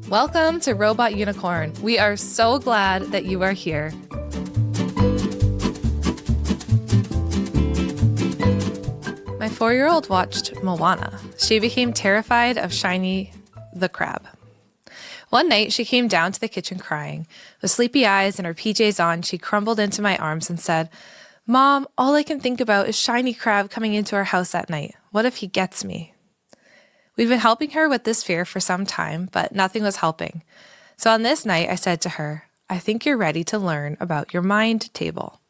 Welcome to Robot Unicorn. We are so glad that you are here. My 4-year-old watched Moana. She became terrified of Shiny the crab. One night, she came down to the kitchen crying. With sleepy eyes and her PJs on, she crumbled into my arms and said, "Mom, all I can think about is Shiny Crab coming into our house at night. What if he gets me?" We've been helping her with this fear for some time, but nothing was helping. So on this night, I said to her, "I think you're ready to learn about your mind table."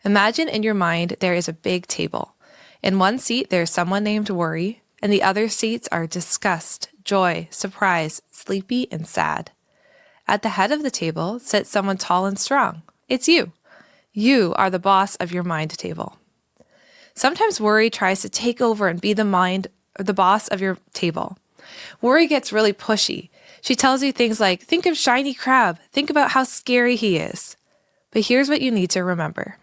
Imagine in your mind there is a big table. In one seat, there is someone named Worry, and the other seats are disgust, joy, surprise, sleepy, and sad. At the head of the table sits someone tall and strong. It's you. You are the boss of your mind table. Sometimes Worry tries to take over and be the boss of your table. Worry gets really pushy. She tells you things like, think of Shiny Crab, think about how scary he is. But here's what you need to remember.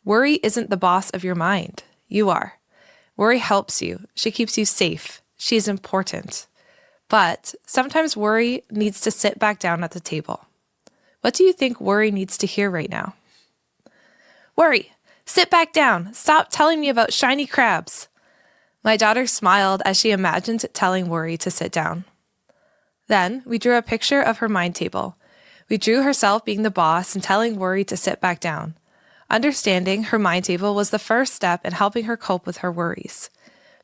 Worry isn't the boss of your mind. You are. Worry helps you. She keeps you safe. She is important. But sometimes Worry needs to sit back down at the table. What do you think Worry needs to hear right now? Worry, sit back down. Stop telling me about shiny crabs. My daughter smiled as she imagined telling Worry to sit down. Then we drew a picture of her mind table. We drew herself being the boss and telling Worry to sit back down. Understanding her mind table was the first step in helping her cope with her worries.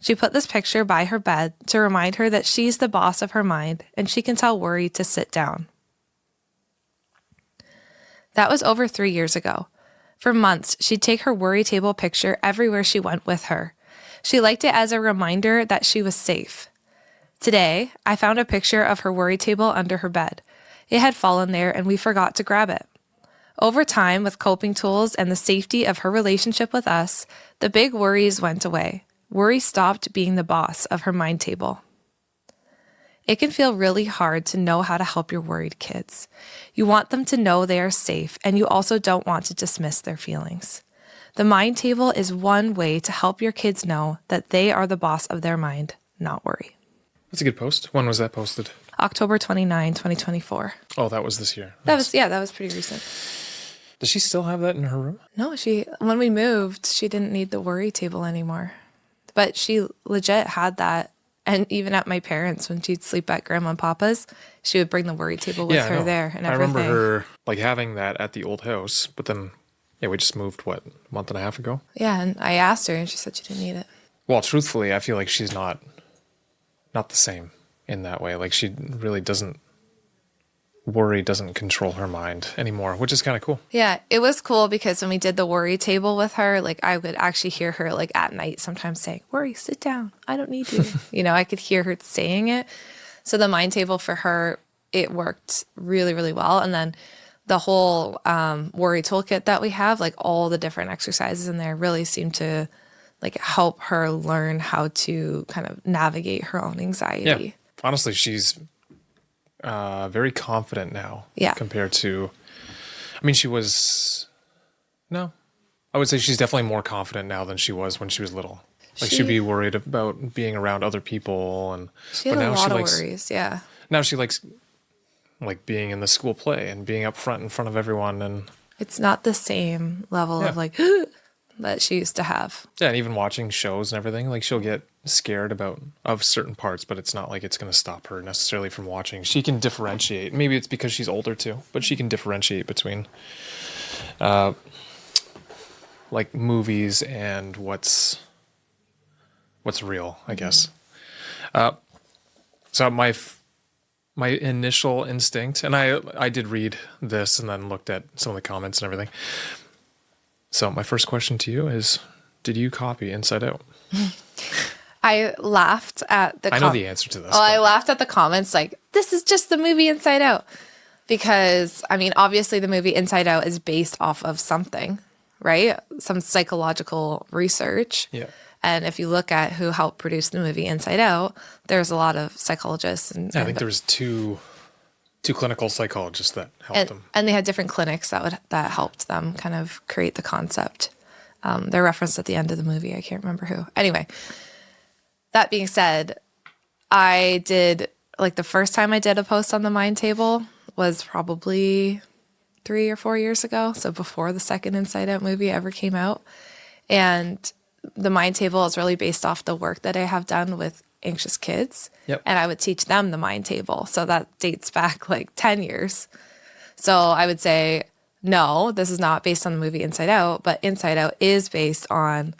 She put this picture by her bed to remind her that she's the boss of her mind and she can tell Worry to sit down. That was over 3 years ago. For months, she'd take her worry table picture everywhere she went with her. She liked it as a reminder that she was safe. Today, I found a picture of her worry table under her bed. It had fallen there and we forgot to grab it. Over time, with coping tools and the safety of her relationship with us, the big worries went away. Worry stopped being the boss of her mind table. It can feel really hard to know how to help your worried kids. You want them to know they are safe, and you also don't want to dismiss their feelings. The mind table is one way to help your kids know that they are the boss of their mind, not Worry. That's a good post. When was that posted? October 29, 2024. Oh, that was this year. That was pretty recent. Does she still have that in her room? No, when we moved, she didn't need the worry table anymore. But she legit had that. And even at my parents', when she'd sleep at Grandma and Papa's, she would bring the worry table with her there and everything. I remember her having that at the old house, but then we just moved, a month and a half ago? Yeah, and I asked her, and she said she didn't need it. Well, truthfully, I feel like she's not the same in that way. Like, she really doesn't, worry doesn't control her mind anymore, which is kind of cool. Yeah, it was cool because when we did the worry table with her, I would actually hear her, at night sometimes saying, "Worry, sit down. I don't need you." I could hear her saying it. So the mind table for her, it worked really, really well. And then the whole worry toolkit that we have, all the different exercises in there really seem to help her learn how to kind of navigate her own anxiety. Yeah. Honestly, she's very confident now. Yeah. Compared to, she was, no, I would say she's definitely more confident now than she was when she was little. She'd be worried about being around other people. She had a lot of worries, yeah. Now she likes being in the school play and being up front in front of everyone. And it's not the same level of that she used to have. Yeah, and even watching shows and everything, she'll get scared of certain parts, but it's not it's going to stop her necessarily from watching. She can differentiate. Maybe it's because she's older too, but she can differentiate between movies and what's real, I guess. So my initial instinct, and I did read this and then looked at some of the comments and everything. So my first question to you is, did you copy Inside Out? I laughed at the I know the answer to this. Well, I laughed at the comments this is just the movie Inside Out. Because, obviously the movie Inside Out is based off of something, right? Some psychological research. Yeah. And if you look at who helped produce the movie Inside Out, there's a lot of psychologists. I think there was two clinical psychologists that helped them. And they had different clinics that helped them kind of create the concept They're referenced at the end of the movie. I can't remember who. Anyway, that being said, I did, like, the first time I did a post on the mind table was probably 3 or 4 years ago. So before the second Inside Out movie ever came out. And the mind table is really based off the work that I have done with anxious kids. Yep. And I would teach them the mind table. So that dates back like 10 years. So I would say, no, this is not based on the movie Inside Out, but Inside Out is based on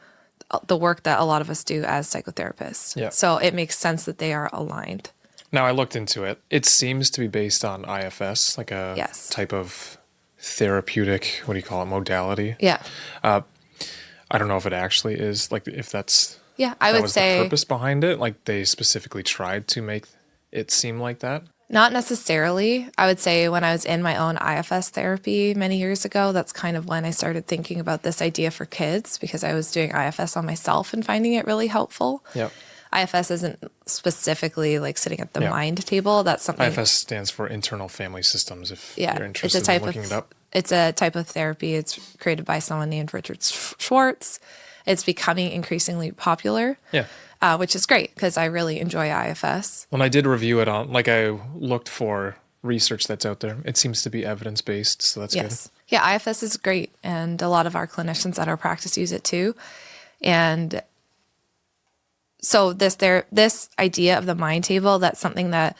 the work that a lot of us do as psychotherapists. Yep. So it makes sense that they are aligned. Now, I looked into it. It seems to be based on IFS, like a Yes. type of therapeutic, what do you call it, modality. Yeah. I don't know if it actually is, like, if that's Yeah, I that would was say the purpose behind it. Like, they specifically tried to make it seem like that. not necessarily. I would say when I was in my own IFS therapy many years ago, that's kind of when I started thinking about this idea for kids, because I was doing IFS on myself and finding it really helpful. Yep. IFS isn't specifically like sitting at the Yeah. mind table. That's something. IFS stands for Internal Family Systems, if Yeah, you're it's interested a type in looking of it up. it's a type of therapy. It's created by someone named Richard Schwartz. It's becoming increasingly popular, Yeah. which is great because I really enjoy IFS. When I did review it on, like, I looked for research that's out there. It seems to be evidence-based, so that's Yes. Yeah, IFS is great. And a lot of our clinicians at our practice use it too. And so this idea of the mind table, that's something that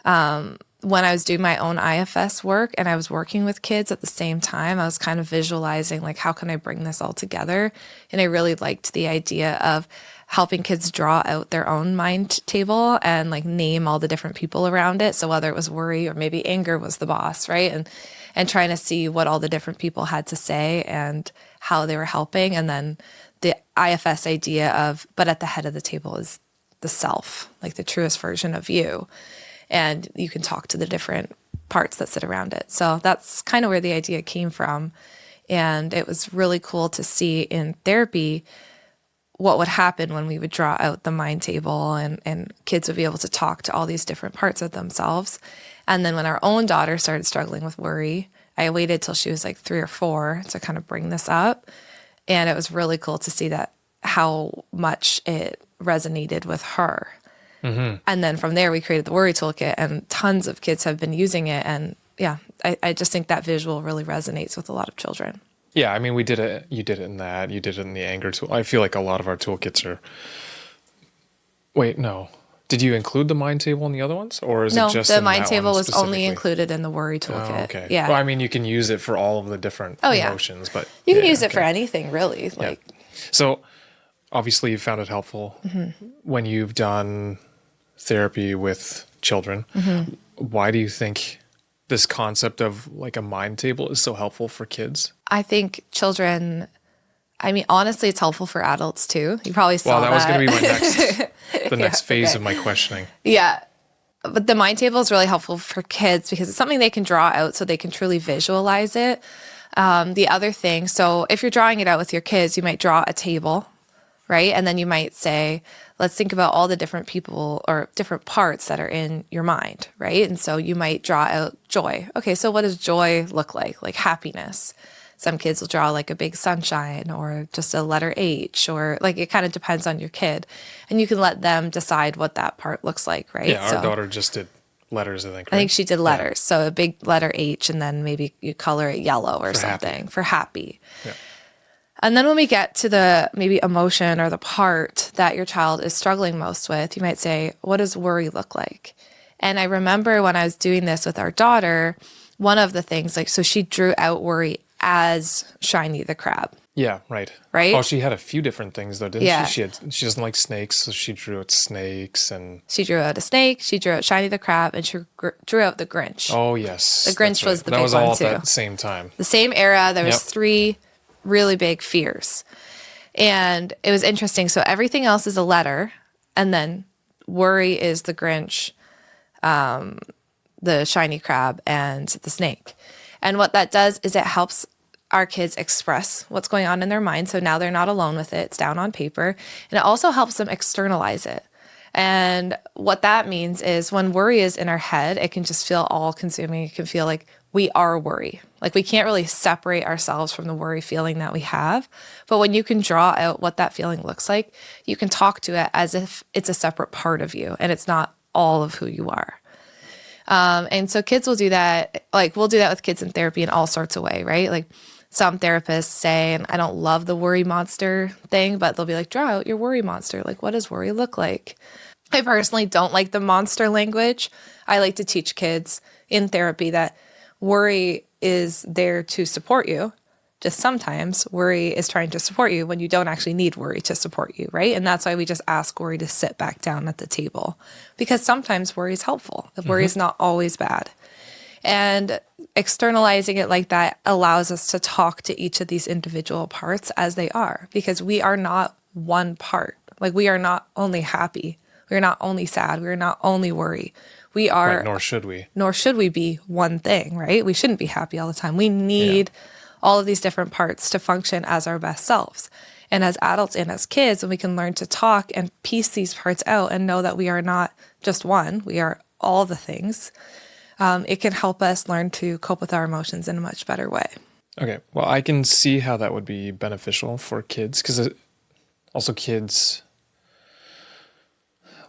when I was doing my own IFS work and I was working with kids at the same time, I was kind of visualizing, like, how can I bring this all together? And I really liked the idea of helping kids draw out their own mind table and, like, name all the different people around it. So whether it was worry or maybe anger was the boss, right? And trying to see what all the different people had to say and how they were helping. And then the IFS idea of, but at the head of the table is the self, like the truest version of you. And you can talk to the different parts that sit around it. So that's kind of where the idea came from. And it was really cool to see in therapy what would happen when we would draw out the mind table and kids would be able to talk to all these different parts of themselves. And then when our own daughter started struggling with worry, I waited till she was like 3 or 4 to kind of bring this up. And it was really cool to see that how much it resonated with her. Mm-hmm. And then from there, we created the worry toolkit, and tons of kids have been using it. And yeah, I just think that visual really resonates with a lot of children. Yeah, I mean, we did it. You did it in that. You did it in the anger tool. I feel like a lot of our toolkits are. Wait, no. Did you include the mind table in the other ones, or is No, it just the in mind that table one was only specifically? included in the worry toolkit. Oh, okay. Yeah. Well, I mean, you can use it for all of the different yeah. emotions, but You can yeah, use it okay. for anything, really. Like, So, obviously, you found it helpful when you've done therapy with children. Why do you think this concept of, like, a mind table is so helpful for kids? I think children, I mean, honestly, it's helpful for adults too. You probably saw Well, that was going to be my next phase okay. of my questioning. Yeah. But the mind table is really helpful for kids because it's something they can draw out so they can truly visualize it. The other thing, so if you're drawing it out with your kids, you might draw a table, right? And then you might say, let's think about all the different people or different parts that are in your mind, right? And so you might draw out joy. Okay, so what does joy look like? Like happiness. Some kids will draw like a big sunshine or just a letter H, or like it kind of depends on your kid. And you can let them decide what that part looks like, right? Yeah, our So daughter just did letters, I think. I Right? think she did letters. So a big letter H, and then maybe you color it yellow or something for happy. Yeah. And then when we get to the maybe emotion or the part that your child is struggling most with, you might say, what does worry look like? And I remember when I was doing this with our daughter, one of the things, like, so she drew out worry as Shiny the crab. Yeah, right. Right? Oh, she had a few different things, though, didn't Yeah. she? She doesn't like snakes, so she drew out snakes and... She drew out a snake, she drew out Shiny the crab, and she drew out the Grinch. Oh, yes. The Grinch was the that big was one, all at too. that same time. The same era, there was Yep. 3 really big fears. And it was interesting. So everything else is a letter, and then worry is the Grinch, the shiny crab, and the snake. And what that does is it helps our kids express what's going on in their mind. So now they're not alone with it. It's down on paper. And it also helps them externalize it. And what that means is when worry is in our head, it can just feel all consuming. It can feel like we are worry. Like, we can't really separate ourselves from the worry feeling that we have. But when you can draw out what that feeling looks like, you can talk to it as if it's a separate part of you and it's not all of who you are. And so kids will do that. Like, we'll do that with kids in therapy in all sorts of ways, right? Like, some therapists say, and I don't love the worry monster thing, but they'll be like, draw out your worry monster. Like, what does worry look like? I personally don't like the monster language. I like to teach kids in therapy that worry is there to support you. Just sometimes worry is trying to support you when you don't actually need worry to support you, right? And that's why we just ask worry to sit back down at the table, because sometimes worry is helpful. Worry is not always bad. And externalizing it like that allows us to talk to each of these individual parts as they are, because we are not one part. Like, we are not only happy. We are not only sad. We are not only worry. We are, right, nor should we be one thing, right? We shouldn't be happy all the time. We need all of these different parts to function as our best selves. And as adults and as kids, when we can learn to talk and piece these parts out and know that we are not just one, we are all the things, it can help us learn to cope with our emotions in a much better way. Okay, well, I can see how that would be beneficial for kids, because also kids,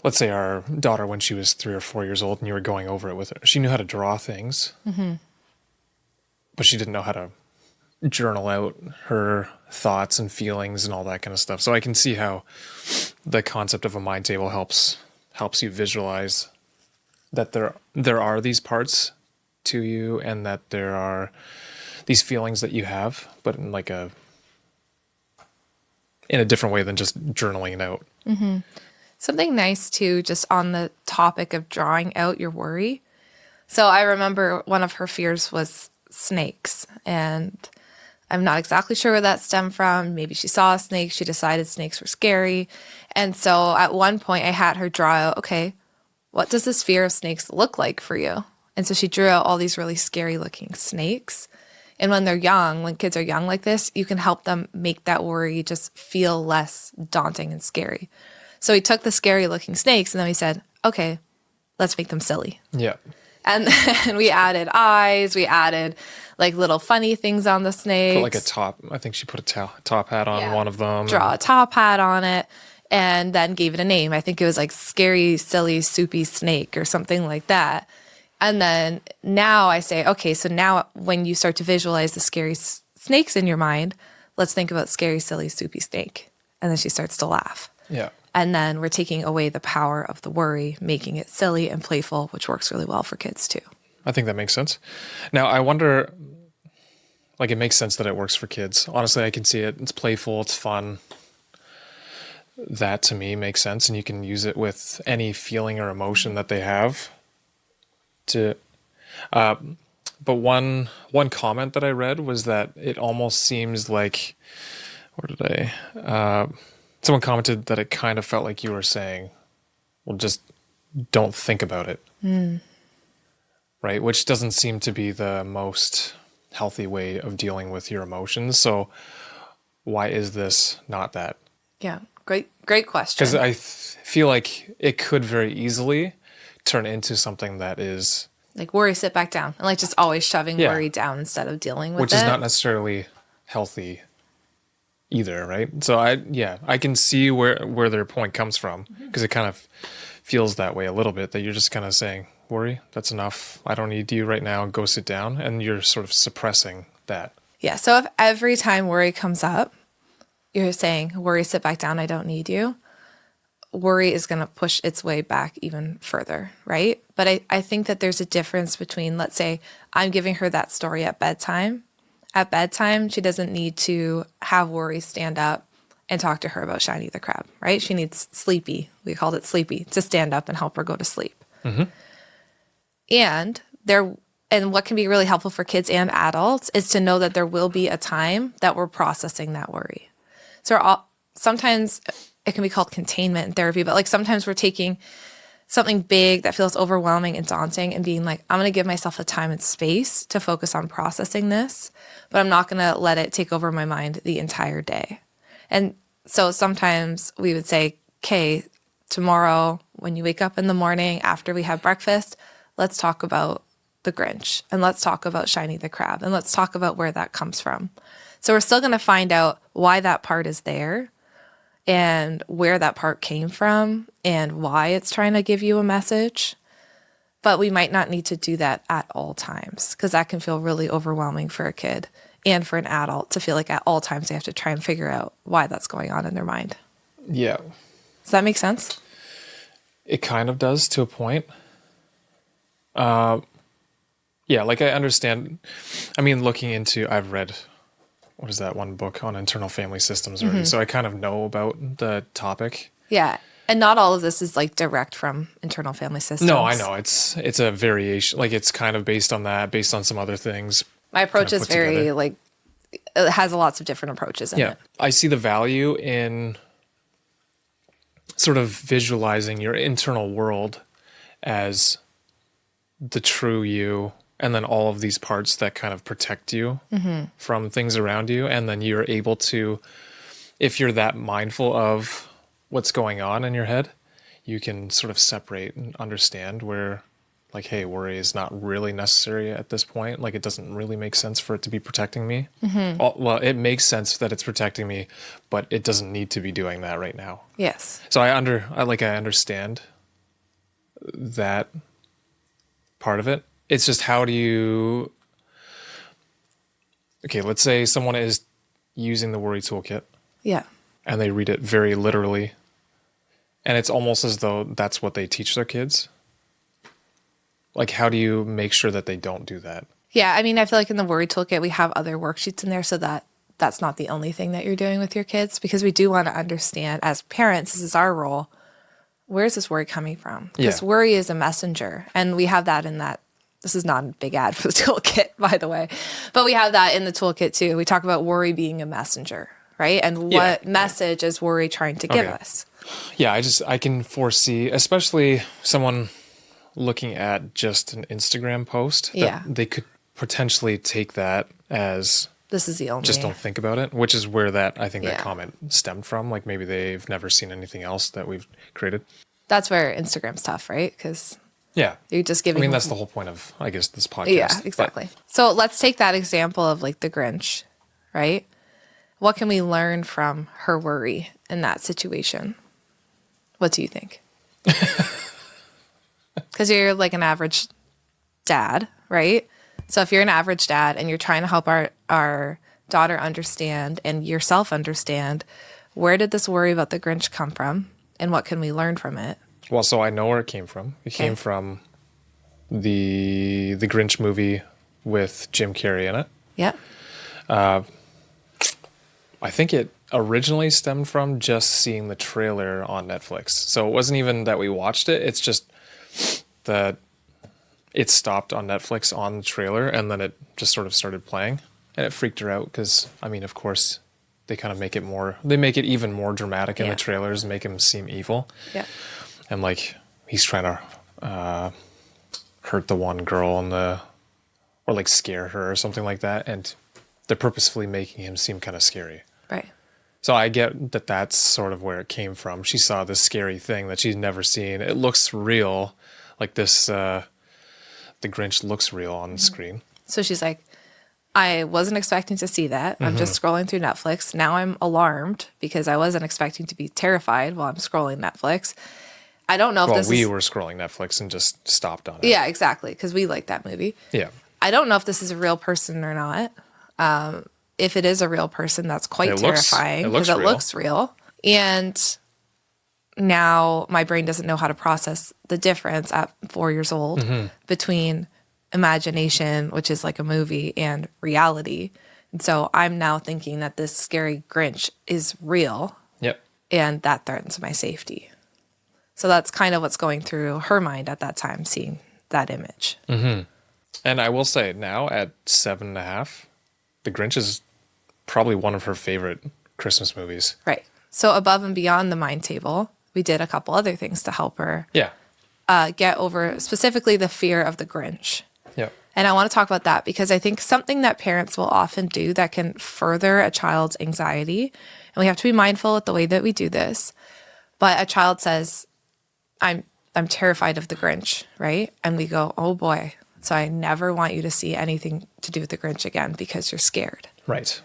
let's say our daughter, when she was 3 or 4 years old and you were going over it with her, she knew how to draw things, but she didn't know how to journal out her thoughts and feelings and all that kind of stuff. So I can see how the concept of a mind table helps you visualize that there are these parts to you, and that there are these feelings that you have, but in a different way than just journaling it out. Something nice too, just on the topic of drawing out your worry. So I remember one of her fears was snakes, and I'm not exactly sure where that stemmed from. Maybe she saw a snake. She decided snakes were scary. And so at one point I had her draw out, okay, what does this fear of snakes look like for you? And so she drew out all these really scary looking snakes. And when they're young, when kids are young like this, you can help them make that worry just feel less daunting and scary. So we took the scary looking snakes and then we said, okay, let's make them silly. Yeah. And then we added eyes, we added like little funny things on the snakes. Put like a top, I think she put a top hat on one of them. Draw a top hat on it, and then gave it a name. I think it was like scary, silly, soupy snake or something like that. And then now I say, okay, so now when you start to visualize the scary snakes in your mind, let's think about scary, silly, soupy snake. And then she starts to laugh. Yeah. And then we're taking away the power of the worry, making it silly and playful, which works really well for kids too. I think that makes sense. Now, I wonder, like, it makes sense that it works for kids. Honestly, I can see it. It's playful. It's fun. That to me makes sense. And you can use it with any feeling or emotion that they have. But one comment that I read was that it almost seems like, someone commented that it kind of felt like you were saying, well, just don't think about it. Right? Which doesn't seem to be the most healthy way of dealing with your emotions. So why is this not that? Yeah. Great question. Because I feel like it could very easily turn into something that is like worry, sit back down, and like just always shoving worry down instead of dealing with it. Which is not necessarily healthy either, right? So I can see where their point comes from, because it kind of feels that way a little bit, that you're just kind of saying, worry, that's enough. I don't need you right now. Go sit down. And you're sort of suppressing that. Yeah. So if every time worry comes up, you're saying, worry, sit back down. I don't need you. Worry is going to push its way back even further, right? But I think that there's a difference between, let's say, I'm giving her that story at bedtime. At bedtime, she doesn't need to have worry stand up and talk to her about Shiny the crab, right? She needs Sleepy. We called it Sleepy to stand up and help her go to sleep. And what can be really helpful for kids and adults is to know that there will be a time that we're processing that worry. So sometimes it can be called containment in therapy, but like sometimes we're taking something big that feels overwhelming and daunting and being like, I'm going to give myself a time and space to focus on processing this, but I'm not going to let it take over my mind the entire day. And so sometimes we would say, okay, tomorrow when you wake up in the morning after we have breakfast, let's talk about the Grinch, and let's talk about Shiny the Crab, and let's talk about where that comes from. So we're still going to find out why that part is there and where that part came from and why it's trying to give you a message. But we might not need to do that at all times, because that can feel really overwhelming for a kid and for an adult to feel like at all times they have to try and figure out why that's going on in their mind. Yeah. Does that make sense? It kind of does to a point. Yeah, like I understand. I mean, I've read, what is that one book on internal family systems already? So I kind of know about the topic. Yeah. And not all of this is like direct from internal family systems. No, I know. It's a variation. Like it's kind of based on that, based on some other things. My approach kind of is put very together. like, it has lots of different approaches in it. I see the value in sort of visualizing your internal world as the true you, and then all of these parts that kind of protect you from things around you. And then you're able to, if you're that mindful of what's going on in your head, you can sort of separate and understand where, like, hey, worry is not really necessary at this point. Like, it doesn't really make sense for it to be protecting me. Well, it makes sense that it's protecting me, but it doesn't need to be doing that right now. Yes. So I understand that part of it. It's just, how do you, okay, let's say someone is using the worry toolkit Yeah. and they read it very literally, and it's almost as though that's what they teach their kids. Like, how do you make sure that they don't do that? Yeah. I mean, I feel like in the worry toolkit, we have other worksheets in there so that that's not the only thing that you're doing with your kids, because we do want to understand as parents, this is our role. Where's this worry coming from? Because worry is a messenger, and we have that in that. This is not a big ad for the toolkit, by the way, but we have that in the toolkit too. We talk about worry being a messenger, right? And what message is worry trying to give us? Yeah, I can foresee, especially someone looking at just an Instagram post, that they could potentially take that as, this is the only, just don't think about it, which is where that, I think that comment stemmed from. Like, maybe they've never seen anything else that we've created. That's where Instagram's tough, right? Because you're just giving. I mean, that's the whole point of, I guess, this podcast. Yeah, exactly. So let's take that example of like the Grinch, right? What can we learn from her worry in that situation? What do you think? Because you're like an average dad, right? So if you're an average dad and you're trying to help our daughter understand and yourself understand, where did this worry about the Grinch come from, and what can we learn from it? Well, so I know where it came from. It came from the Grinch movie with Jim Carrey in it. Yeah. I think it originally stemmed from just seeing the trailer on Netflix. So it wasn't even that we watched it. It's just that it stopped on Netflix on the trailer, and then it just sort of started playing, and it freaked her out because, I mean, of course, they kind of make it even more dramatic in the trailers, make him seem evil. Yeah. And like, he's trying to hurt the one girl or like scare her or something like that. And they're purposefully making him seem kind of scary. Right. So I get that that's sort of where it came from. She saw this scary thing that she's never seen. It looks real. Like this, the Grinch looks real on the screen. So she's like, I wasn't expecting to see that. I'm just scrolling through Netflix. Now I'm alarmed because I wasn't expecting to be terrified while I'm scrolling Netflix. I don't know if this we were scrolling Netflix and just stopped on it. Yeah, exactly, because we like that movie. Yeah. I don't know if this is a real person or not. If it is a real person, that's quite terrifying because it looks real. And now my brain doesn't know how to process the difference at 4 years old between imagination, which is like a movie, and reality. And so I'm now thinking that this scary Grinch is real. Yep. And that threatens my safety. So that's kind of what's going through her mind at that time, seeing that image. And I will say now at 7.5, The Grinch is probably one of her favorite Christmas movies. Right. So above and beyond the mind table, we did a couple other things to help her get over specifically the fear of the Grinch. Yeah. And I want to talk about that because I think something that parents will often do that can further a child's anxiety, and we have to be mindful of the way that we do this, but a child says, I'm terrified of the Grinch, right? And we go, oh boy, So I never want you to see anything to do with the Grinch again because you're scared. Right.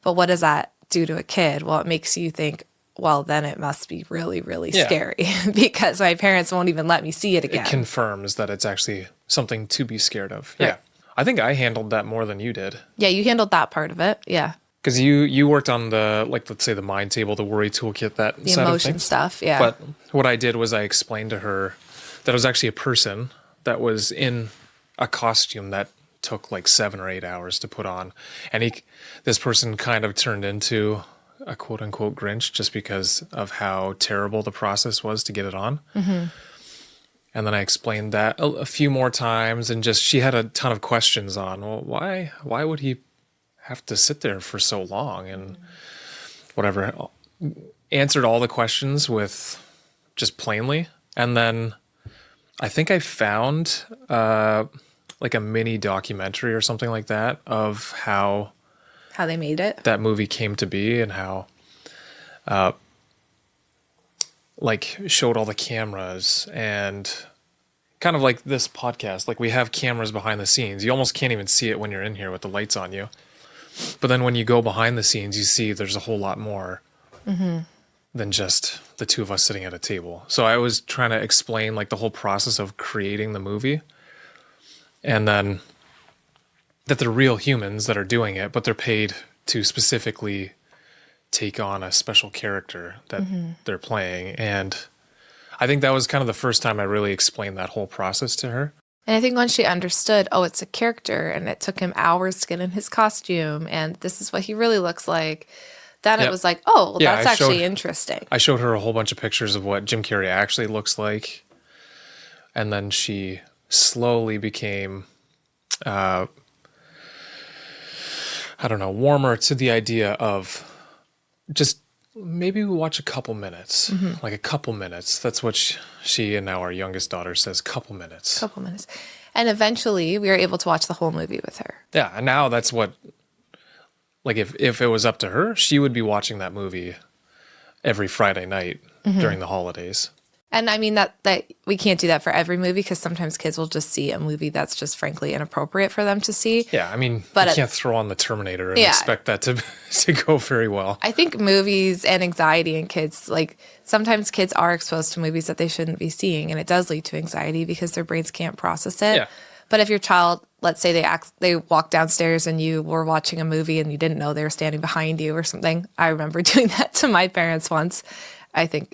But what does that do to a kid? Well, it makes you think, well, then it must be really, really scary because my parents won't even let me see it again. It confirms that it's actually something to be scared of. Right. Yeah. I think I handled that more than you did. Yeah, you handled that part of it. Yeah. Because you worked on the, like, let's say the mind table, the worry toolkit, that The side of emotion things. stuff, yeah. But what I did was I explained to her that it was actually a person that was in a costume that took like 7 or 8 hours to put on. And this person kind of turned into a quote unquote Grinch just because of how terrible the process was to get it on. Mm-hmm. And then I explained that a few more times, and just she had a ton of questions on, well, why would he have to sit there for so long and whatever. Answered all the questions with just plainly. And then I think I found like a mini documentary or something like that of how they made it, that movie came to be, and how like showed all the cameras, and kind of like this podcast, like we have cameras behind the scenes. You almost can't even see it when you're in here with the lights on you. But then when you go behind the scenes, you see there's a whole lot more than just the two of us sitting at a table. So I was trying to explain like the whole process of creating the movie, and then that they're real humans that are doing it, but they're paid to specifically take on a special character that they're playing. And I think that was kind of the first time I really explained that whole process to her. And I think once she understood, oh, it's a character and it took him hours to get in his costume and this is what he really looks like, then it was like, oh, well, that's actually interesting. I showed her a whole bunch of pictures of what Jim Carrey actually looks like. And then she slowly became, I don't know, warmer to the idea of just maybe we watch a couple minutes, like a couple minutes. That's what she and now our youngest daughter says, couple minutes. Couple minutes. And eventually we were able to watch the whole movie with her. Yeah, and now that's what, like if it was up to her, she would be watching that movie every Friday night during the holidays. And I mean that we can't do that for every movie because sometimes kids will just see a movie that's just frankly inappropriate for them to see. Yeah, I mean, you can't throw on the Terminator and expect that to go very well. I think movies and anxiety in kids, like sometimes kids are exposed to movies that they shouldn't be seeing, and it does lead to anxiety because their brains can't process it. Yeah. But if your child, let's say they walk downstairs and you were watching a movie and you didn't know they were standing behind you or something. I remember doing that to my parents once. I can't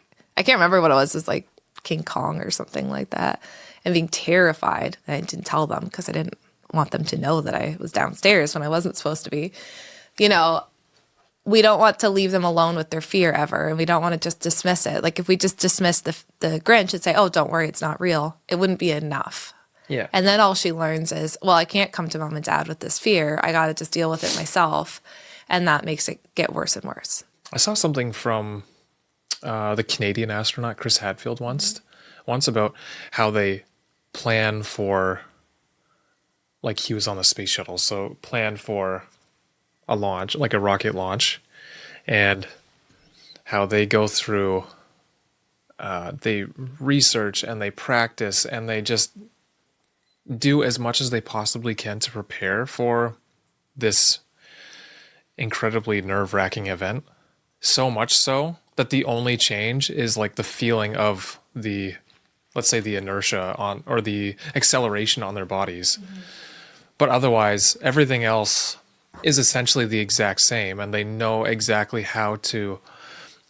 remember what it was. It was like King Kong or something like that. And being terrified. And I didn't tell them because I didn't want them to know that I was downstairs when I wasn't supposed to be. You know, we don't want to leave them alone with their fear ever. And we don't want to just dismiss it. Like if we just dismiss the Grinch and say, oh, don't worry, it's not real, it wouldn't be enough. Yeah. And then all she learns is, well, I can't come to mom and dad with this fear. I got to just deal with it myself. And that makes it get worse and worse. I saw something from the Canadian astronaut Chris Hadfield once about how they plan for, like he was on the space shuttle, so plan for a launch, like a rocket launch, and how they go through, they research and they practice and they just do as much as they possibly can to prepare for this incredibly nerve-wracking event. So much so that the only change is like the feeling of the, let's say the inertia on, or the acceleration on their bodies. But otherwise, everything else is essentially the exact same, and they know exactly how to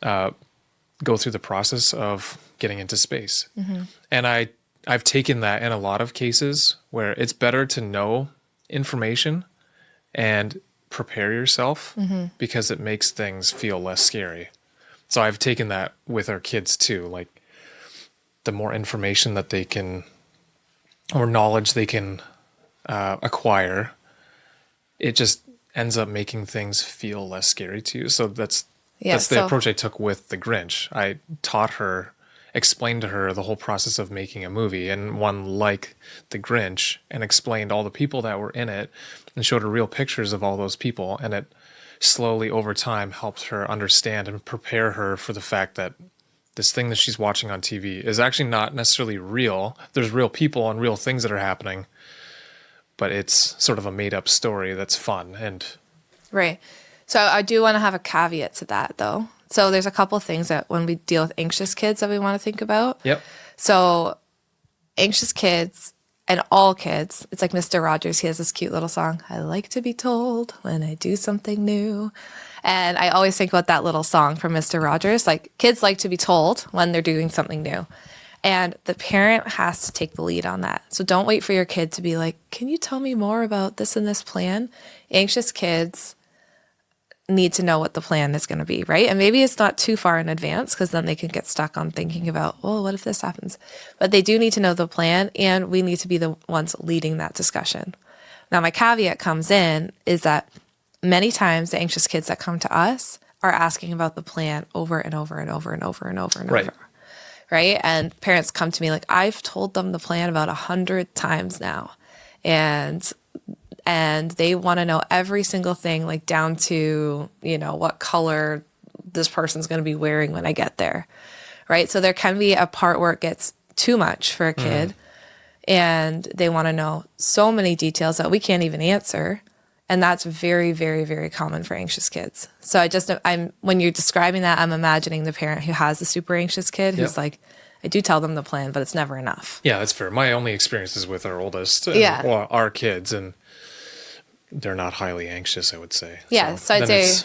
go through the process of getting into space. And I've taken that in a lot of cases where it's better to know information and prepare yourself because it makes things feel less scary. So I've taken that with our kids too. Like the more information that they can, or knowledge they can acquire, it just ends up making things feel less scary to you. So that's the approach I took with the Grinch. I explained to her the whole process of making a movie, and one like the Grinch, and explained all the people that were in it and showed her real pictures of all those people. And it slowly over time helped her understand and prepare her for the fact that this thing that she's watching on TV is actually not necessarily real. There's real people and real things that are happening, but it's sort of a made up story that's fun. And Right. So I do want to have a caveat to that, though. So there's a couple things that when we deal with anxious kids that we want to think about. yep. So anxious kids and all kids, it's like Mr. Rogers. He has this cute little song, I like to be told when I do something new. And I always think about that little song from Mr. Rogers. Like, kids like to be told when they're doing something new. And the parent has to take the lead on that. So don't wait for your kid to be like, can you tell me more about this and this plan? Anxious kids need to know what the plan is going to be, right? And maybe it's not too far in advance, because then they can get stuck on thinking about, well, what if this happens? But they do need to know the plan, and we need to be the ones leading that discussion. Now, my caveat comes in is that many times the anxious kids that come to us are asking about the plan over and over and over and over and over and Right. over. Right. And parents come to me like, I've told them the plan about 100 times now. And they want to know every single thing, like down to, what color this person's going to be wearing when I get there. Right. So there can be a part where it gets too much for a kid, and they want to know so many details that we can't even answer. And that's very, very, very common for anxious kids. So when you're describing that, I'm imagining the parent who has a super anxious kid who's like, I do tell them the plan, but it's never enough. Yeah, that's fair. My only experience is with our oldest, well, our kids, and they're not highly anxious, I would say. Yeah, so I'd say, it's,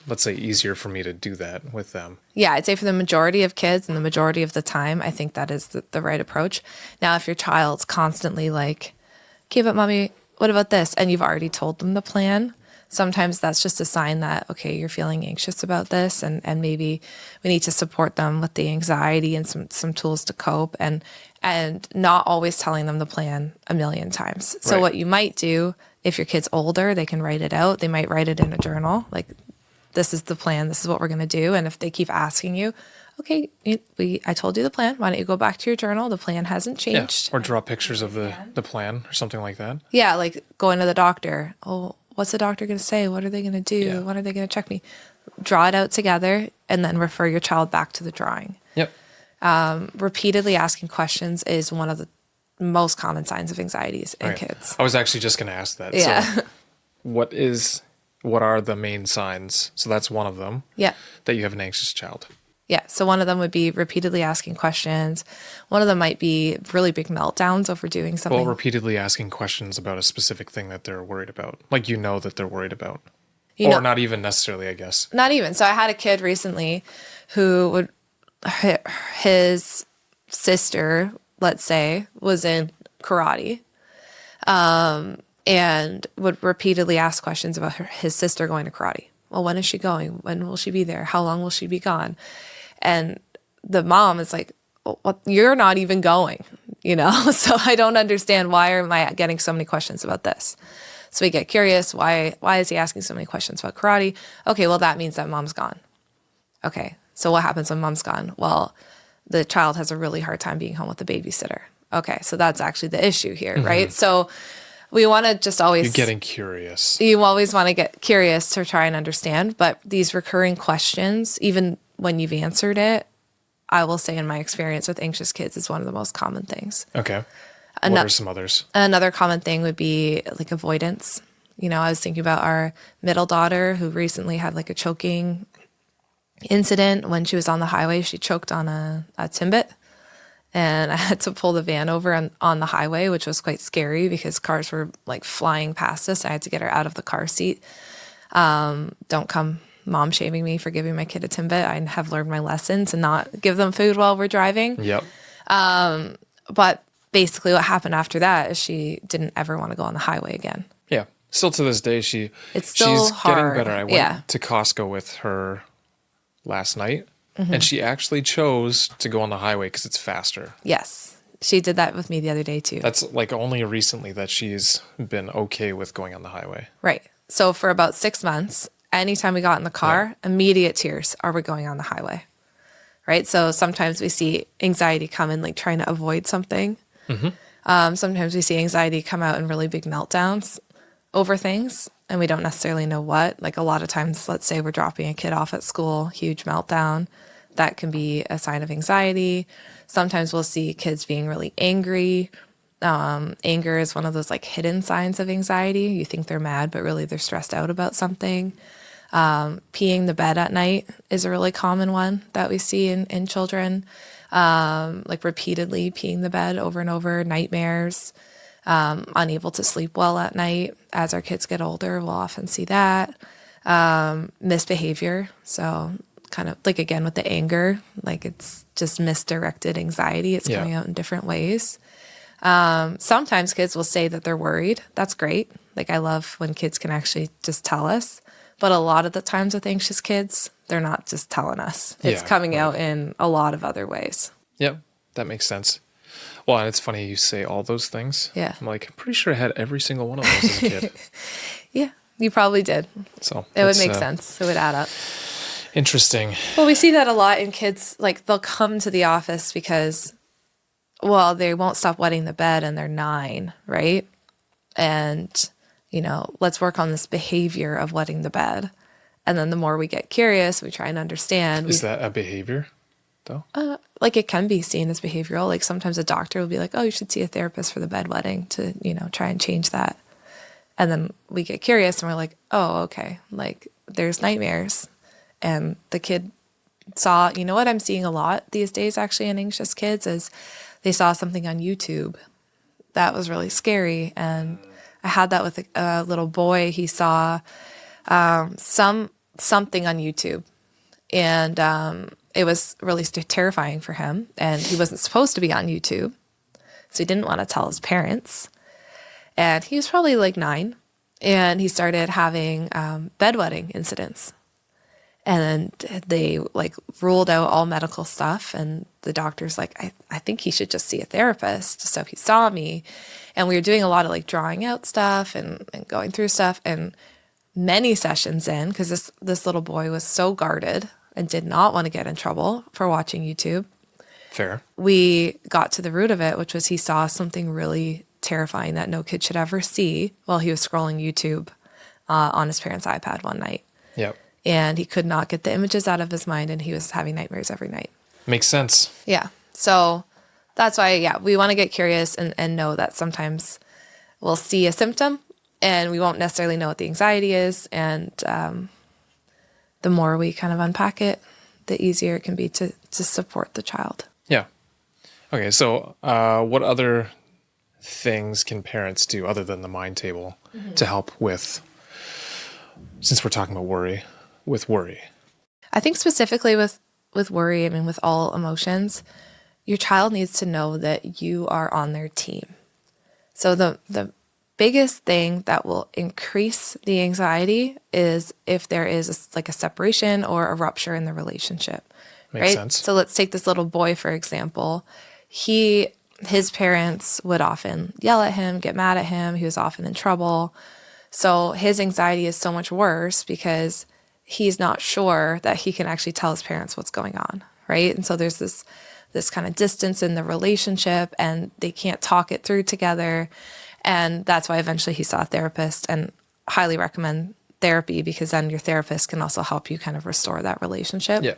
let's say, easier for me to do that with them. Yeah, I'd say for the majority of kids and the majority of the time, I think that is the right approach. Now, if your child's constantly like, okay, but mommy, what about this? And you've already told them the plan. Sometimes that's just a sign that, okay, you're feeling anxious about this, and maybe we need to support them with the anxiety and some tools to cope, and not always telling them the plan a million times. So Right. what you might do, if your kid's older, they can write it out. They might write it in a journal, like, this is the plan, this is what we're going to do. And if they keep asking you, okay, I told you the plan. Why don't you go back to your journal? The plan hasn't changed. Yeah, or draw pictures of the plan or something like that. Yeah, like going to the doctor. Oh, what's the doctor going to say? What are they going to do? Yeah. When are they going to check me? Draw it out together, and then refer your child back to the drawing. Yep. Repeatedly asking questions is one of the most common signs of anxieties in Right. kids. I was actually just going to ask that. Yeah. So what are the main signs? So that's one of them. Yeah. That you have an anxious child. Yeah. So one of them would be repeatedly asking questions. One of them might be really big meltdowns over doing something. Well, repeatedly asking questions about a specific thing that they're worried about. Like, that they're worried about. Or not even necessarily, I guess. Not even. So I had a kid recently who his sister, let's say, was in karate, and would repeatedly ask questions about his sister going to karate. Well, when is she going? When will she be there? How long will she be gone? And the mom is like, well, you're not even going, So I don't understand, why am I getting so many questions about this? So we get curious. Why is he asking so many questions about karate? Okay, well, that means that mom's gone. Okay, so what happens when mom's gone? Well, the child has a really hard time being home with the babysitter. Okay, so that's actually the issue here, right? So we want to just always... You're getting curious. You always want to get curious to try and understand, but these recurring questions, even when you've answered it, I will say in my experience with anxious kids, is one of the most common things. Okay. What are some others? Another common thing would be like avoidance. I was thinking about our middle daughter who recently had like a choking incident when she was on the highway. She choked on a Timbit, and I had to pull the van over on the highway, which was quite scary because cars were like flying past us. I had to get her out of the car seat. Don't come mom shaming me for giving my kid a Timbit. I have learned my lesson to not give them food while we're driving. Yep. But basically what happened after that is she didn't ever want to go on the highway again. Yeah. Still to this day, she's hard. getting better. I went to Costco with her last night, and she actually chose to go on the highway because it's faster. Yes. She did that with me the other day too. That's like only recently that she's been okay with going on the highway. Right. So for about 6 months, anytime we got in the car, immediate tears, are we going on the highway? Right. So sometimes we see anxiety come in like trying to avoid something. Sometimes we see anxiety come out in really big meltdowns over things, and we don't necessarily know what. Like a lot of times, let's say we're dropping a kid off at school, huge meltdown. That can be a sign of anxiety. Sometimes we'll see kids being really angry, Anger is one of those like hidden signs of anxiety. You think they're mad, but really they're stressed out about something. Peeing the bed at night is a really common one that we see in children, like repeatedly peeing the bed over and over, nightmares, unable to sleep well at night. As our kids get older, we'll often see that. Misbehavior. So kind of like, again, with the anger, like it's just misdirected anxiety. It's coming out in different ways. Sometimes kids will say that they're worried. That's great. Like, I love when kids can actually just tell us. But a lot of the times with anxious kids, they're not just telling us. It's coming out in a lot of other ways. Yep, that makes sense. Well, and it's funny you say all those things. Yeah. I'm like, I'm pretty sure I had every single one of those as a kid. Yeah, you probably did. So it would make sense. It would add up. Interesting. Well, we see that a lot in kids. Like, they'll come to the office because, well, they won't stop wetting the bed and they're 9, right? And, you know, let's work on this behavior of wetting the bed. And then the more we get curious, we try and understand. Is that a behavior, though? Like, it can be seen as behavioral. Like, sometimes a doctor will be like, oh, you should see a therapist for the bedwetting to, you know, try and change that. And then we get curious and we're like, oh, okay. Like, there's nightmares. And the kid saw, you know what I'm seeing a lot these days actually in anxious kids is they saw something on YouTube that was really scary. And I had that with a little boy. He saw something on YouTube, and it was really terrifying for him. And he wasn't supposed to be on YouTube, so he didn't want to tell his parents. And he was probably like 9, and he started having bedwetting incidents. And they like ruled out all medical stuff. And the doctor's like, I think he should just see a therapist. So he saw me, and we were doing a lot of like drawing out stuff and going through stuff. And many sessions in, because this little boy was so guarded and did not want to get in trouble for watching YouTube. Fair. We got to the root of it, which was he saw something really terrifying that no kid should ever see while he was scrolling YouTube on his parents' iPad one night. Yep. And he could not get the images out of his mind, and he was having nightmares every night. Makes sense. Yeah. So that's why, we want to get curious and know that sometimes we'll see a symptom and we won't necessarily know what the anxiety is. And the more we kind of unpack it, the easier it can be to support the child. Yeah. Okay. So what other things can parents do other than the mind table to help with, since we're talking about worry, with worry? I think specifically with worry, I mean, with all emotions, your child needs to know that you are on their team. So the biggest thing that will increase the anxiety is if there is like a separation or a rupture in the relationship. Makes sense. So let's take this little boy, for example. His parents would often yell at him, get mad at him. He was often in trouble. So his anxiety is so much worse because he's not sure that he can actually tell his parents what's going on, right? And so there's this kind of distance in the relationship, and they can't talk it through together. And that's why eventually he saw a therapist, and highly recommend therapy, because then your therapist can also help you kind of restore that relationship. Yeah.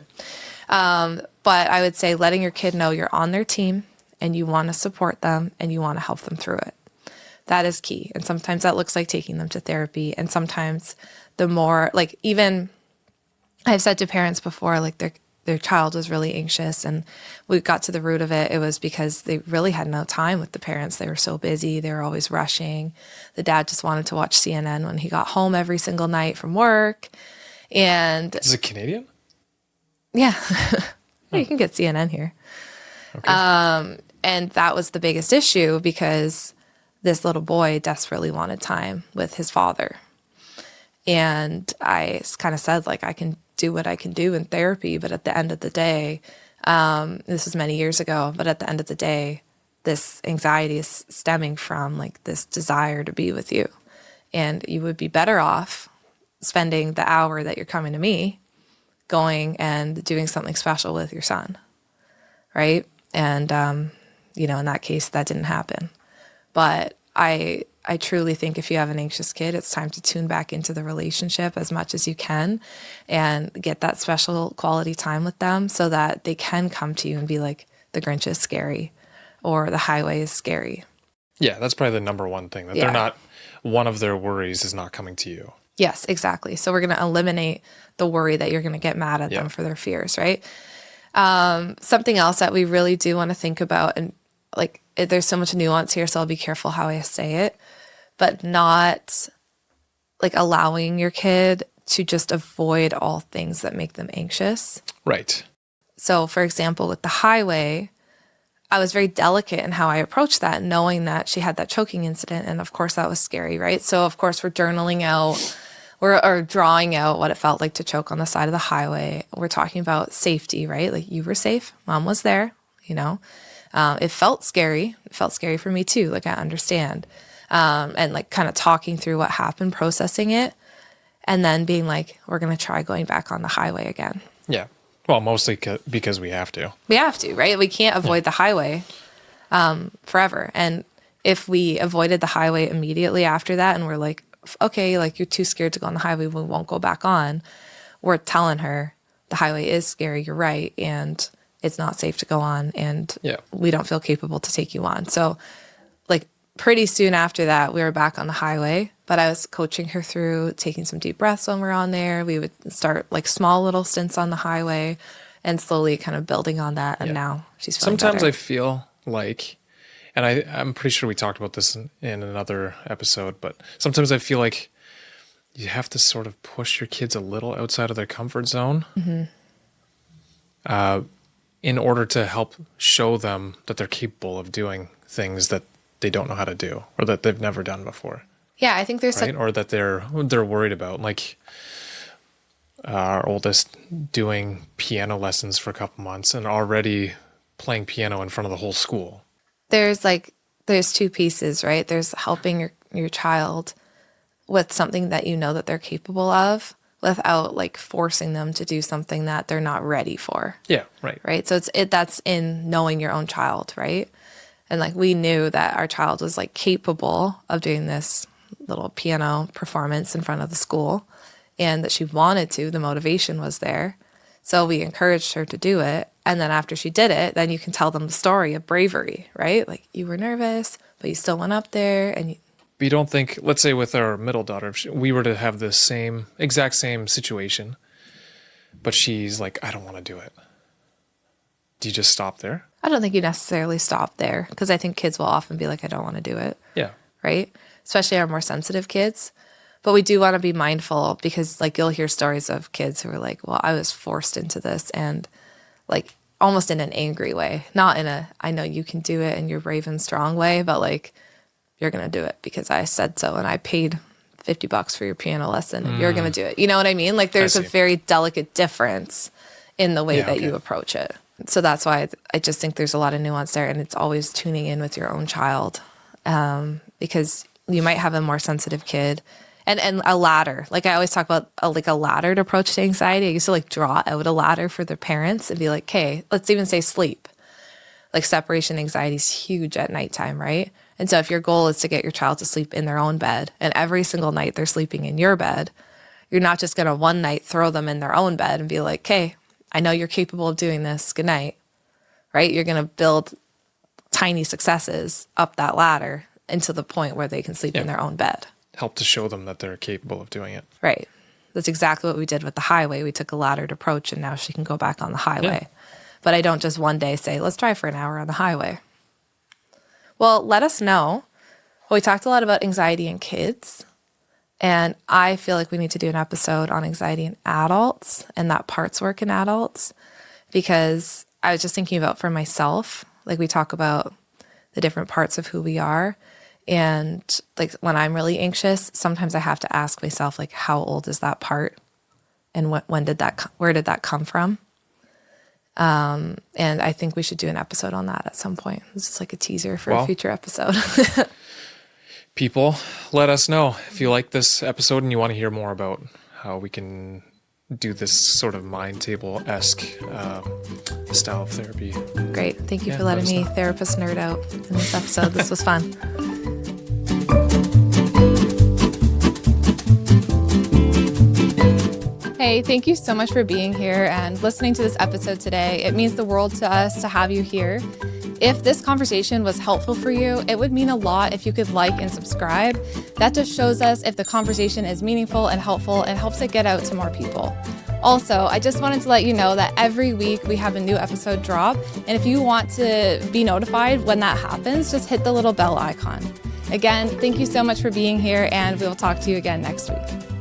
But I would say letting your kid know you're on their team and you want to support them and you want to help them through it. That is key. And sometimes that looks like taking them to therapy. And sometimes the more, like, even I've said to parents before, like their child was really anxious, and we got to the root of it. It was because they really had no time with the parents. They were so busy. They were always rushing. The dad just wanted to watch CNN when he got home every single night from work. And is it Canadian? Yeah. You can get CNN here. Okay. And that was the biggest issue, because this little boy desperately wanted time with his father. And I kind of said, like, I can do what I can do in therapy, but at the end of the day, this was many years ago, but at the end of the day, this anxiety is stemming from like this desire to be with you. And you would be better off spending the hour that you're coming to me going and doing something special with your son. Right. And, in that case, that didn't happen. But I truly think if you have an anxious kid, it's time to tune back into the relationship as much as you can and get that special quality time with them so that they can come to you and be like, the Grinch is scary or the highway is scary. Yeah, that's probably the number one thing, that Yeah. they're not, one of their worries is not coming to you. Yes, exactly. So we're going to eliminate the worry that you're going to get mad at Yeah. them for their fears, right? Something else that we really do want to think about, and like there's so much nuance here, so I'll be careful how I say it, but not like allowing your kid to just avoid all things that make them anxious. Right. So, for example, with the highway, I was very delicate in how I approached that, knowing that she had that choking incident. And of course, that was scary, right? So, of course, we're journaling out, or drawing out what it felt like to choke on the side of the highway. We're talking about safety, right? Like, you were safe, mom was there, you know? It felt scary. It felt scary for me too. Like, I understand. And like kind of talking through what happened, processing it, and then being like, we're going to try going back on the highway again. Yeah. Well, mostly because we have to. We have to, right? We can't avoid the highway forever. And if we avoided the highway immediately after that and we're like, okay, like you're too scared to go on the highway, we won't go back on, we're telling her the highway is scary, you're right, and it's not safe to go on, and we don't feel capable to take you on. So like pretty soon after that, we were back on the highway, but I was coaching her through taking some deep breaths when we're on there. We would start like small little stints on the highway and slowly kind of building on that. And now she's feeling Sometimes better. I feel like, and I'm pretty sure we talked about this in another episode, but sometimes I feel like you have to sort of push your kids a little outside of their comfort zone in order to help show them that they're capable of doing things that they don't know how to do or that they've never done before. Yeah, I think there's right? Or that they're worried about. Like our oldest doing piano lessons for a couple months and already playing piano in front of the whole school. There's two pieces, right? There's helping your child with something that you know that they're capable of without like forcing them to do something that they're not ready for. Yeah, right. Right? So that's in knowing your own child, right? And like we knew that our child was like capable of doing this little piano performance in front of the school and that she wanted to, the motivation was there. So we encouraged her to do it. And then after she did it, then you can tell them the story of bravery, right? Like you were nervous, but you still went up there and you don't think, let's say with our middle daughter, if we were to have this exact same situation, but she's like, I don't want to do it. Do you just stop there? I don't think you necessarily stop there because I think kids will often be like, I don't want to do it. Yeah. Right? Especially our more sensitive kids. But we do want to be mindful because like you'll hear stories of kids who are like, well, I was forced into this and like almost in an angry way, not in a, I know you can do it and you're brave and strong way, but like, you're going to do it because I said so and I paid $50 for your piano lesson and you're going to do it. You know what I mean? Like there's a very delicate difference in the way that you approach it. So that's why I just think there's a lot of nuance there, and it's always tuning in with your own child because you might have a more sensitive kid and a ladder. Like I always talk about a laddered approach to anxiety. I used to like draw out a ladder for their parents and be like, okay, let's even say sleep. Like separation anxiety is huge at nighttime, right? And so if your goal is to get your child to sleep in their own bed and every single night they're sleeping in your bed, you're not just going to one night throw them in their own bed and be like, okay, I know you're capable of doing this. Good night, right? You're going to build tiny successes up that ladder into the point where they can sleep in their own bed. Help to show them that they're capable of doing it. Right. That's exactly what we did with the highway. We took a laddered approach and now she can go back on the highway. Yeah. But I don't just one day say, let's try for an hour on the highway. Well, let us know. Well, we talked a lot about anxiety in kids. And I feel like we need to do an episode on anxiety in adults and that parts work in adults, because I was just thinking about for myself, like we talk about the different parts of who we are. And like when I'm really anxious, sometimes I have to ask myself, like, how old is that part? And where did that come from? And I think we should do an episode on that at some point. This is like a teaser for a future episode. People, let us know if you like this episode and you want to hear more about how we can do this sort of mind table-esque style of therapy. Great. Thank you for letting me therapist nerd out in this episode. This was fun. Hey, thank you so much for being here and listening to this episode today. It means the world to us to have you here. If this conversation was helpful for you, it would mean a lot if you could like and subscribe. That just shows us if the conversation is meaningful and helpful and helps it get out to more people. Also, I just wanted to let you know that every week we have a new episode drop, and if you want to be notified when that happens, just hit the little bell icon. Again, thank you so much for being here, and we will talk to you again next week.